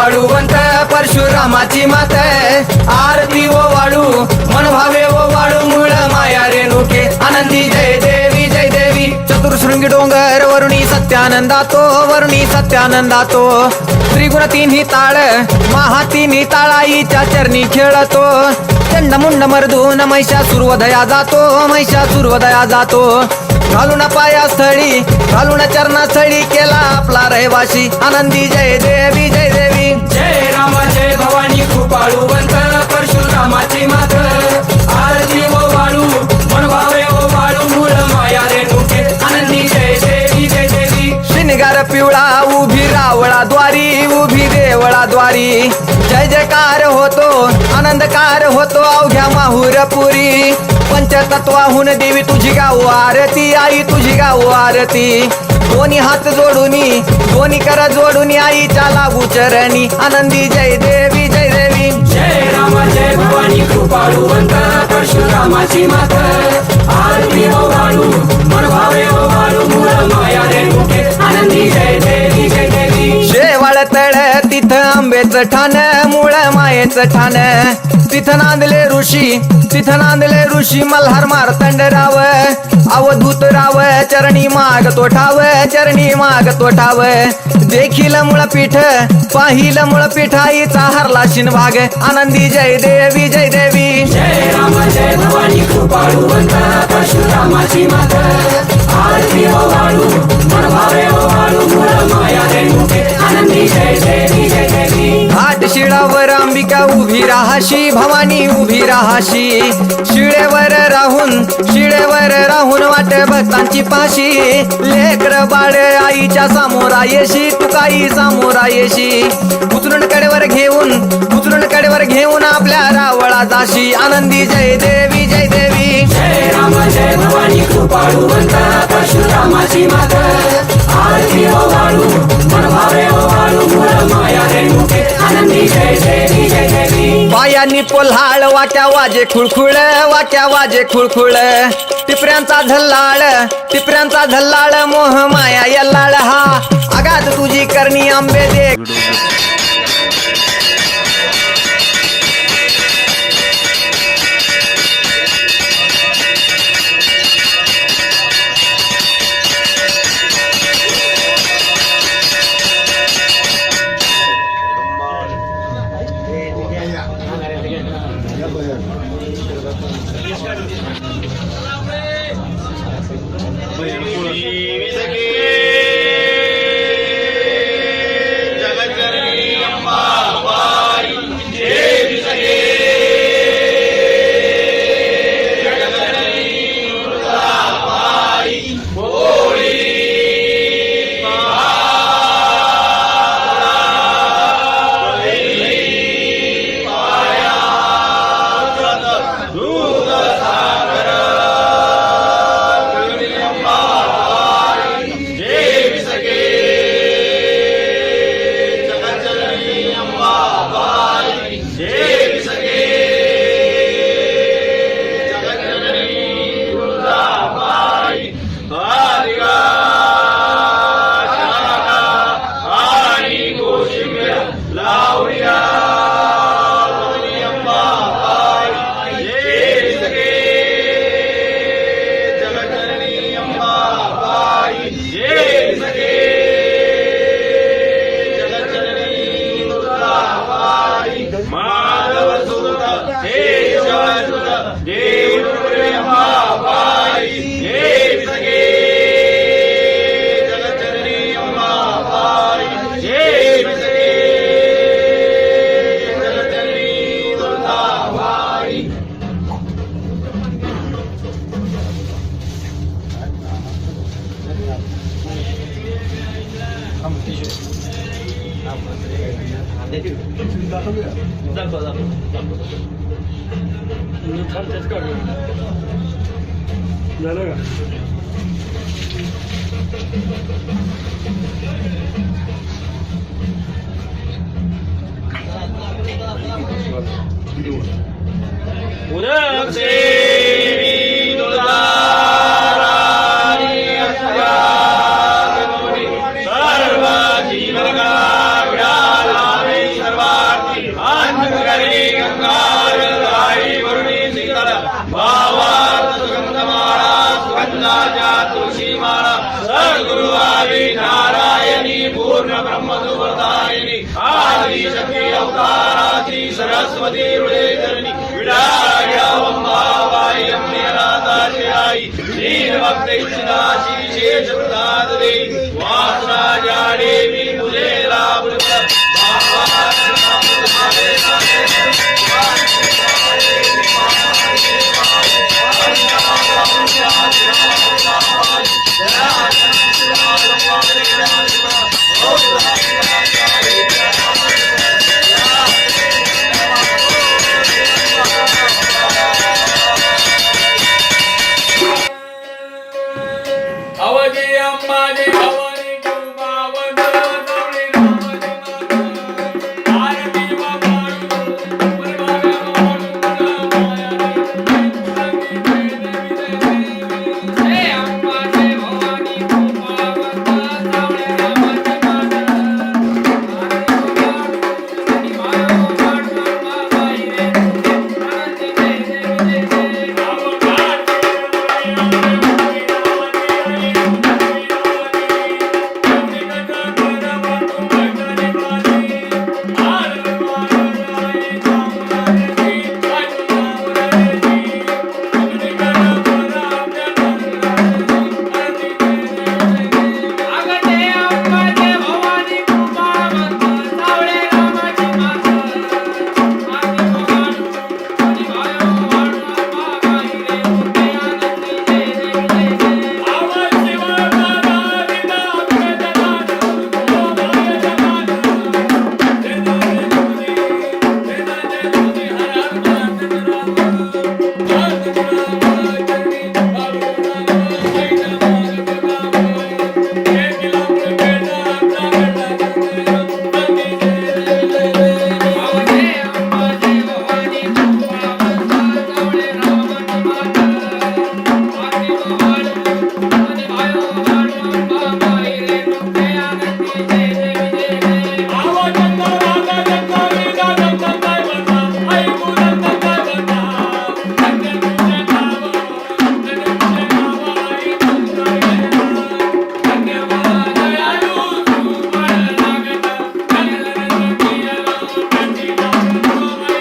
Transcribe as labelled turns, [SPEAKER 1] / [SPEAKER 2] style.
[SPEAKER 1] वाळूवंत परशुरामाची मात आरती ओ वाळू मन भावे ओ वाळू मूळ माया रेणुके आनंदी जय देवी जय देवी चतुर्शृंगी डोंगर वरुणी सत्यानंदातो त्रिगुण तिन्ही ताळ महा तिन्ही ताळाईच्या चरणी खेळतो चंडमुंड मर्दून महिषासुरवधया जातो घालून पायास्थळी घालून चरणास्थळी केला आपला रहिवाशी आनंदी जय देवी जय देवी
[SPEAKER 2] जय राम जय भवानी कृपाळूवंत परशुरामाची मात आरती ओ वाळू मन भावे ओ वाळू मूळ माया रेणुके आनंदी जय देवी जय देवी
[SPEAKER 1] श्रीनिगार पिवळा उभी उभी देवळाद्वारी जय जयकार होतो आनंदकार होतो अवघ्या माहुरपुरी पंचतत्वाहून देवी तुझी गाऊ आरती आई तुझी गाऊ आरती दोन्ही हात जोडूनी दोन्ही कर जोडूनी आईच्या लागू चरणी आनंदी जय देवी जय देवी
[SPEAKER 2] जय राम जय भवानी कृपाळूवंत परशुरामाची मात आरती ओ वाळू मन भावे ओ वाळू मूळ माया रेणुके आनंदी जय देवी जय देवी
[SPEAKER 1] शेवाळ तळ तिथं आंबेचं ठाण मूळ मायेचं ठाण तिथं नांदले ऋषी मल्हार मार्तंड राव अवधूत राव चरणी माग तो ठाव देखील मुळपीठ पाहिलं मुळपीठ आईचा हरला शिनभाग आनंदी जय देवी जय देवी
[SPEAKER 2] जय राम जय भवानी कृपाळूवंत परशुरामाची मात आरती ओ वाळू मन भावे ओ वाळू मूळ माया रेणुके आनंदी जय देवी जय देवी
[SPEAKER 1] घाट शिळावर अंबिका उभी राहाशी भवानी उभी राहाशी शिळेवर राहून वाट भक्तांची पाशी लेकर बाळ आईच्या सामोरा येशी तुकाई सामोरा येशी उचलून कडेवर घेऊन आपल्या रावळा जाशी आनंदी जय देवी जय देवी
[SPEAKER 2] जय राम जय भवानी कृपाळूवंत परशुरामाची मात आरती ओ वाळू मन भावे ओ वाळू मूळ माया रेणुके आनंदी जय देवी जय देवी
[SPEAKER 1] पायांनी पोल्हाळ वाट्या वाजे खुळखुळ टिपऱ्यांचा झल्लाळ मोह माया यल्लाळ हा आगात तुझी करणी आंबे दे
[SPEAKER 3] मधुप्रदायिनी आदिशक्ती अवताराची सरस्वती हृदयधरणी विडाळ्यावंबाबाई अम्बिनाथाची आई दीन भक्ती दासी शेष प्रसाद देवी वासराजा देवी पूजेला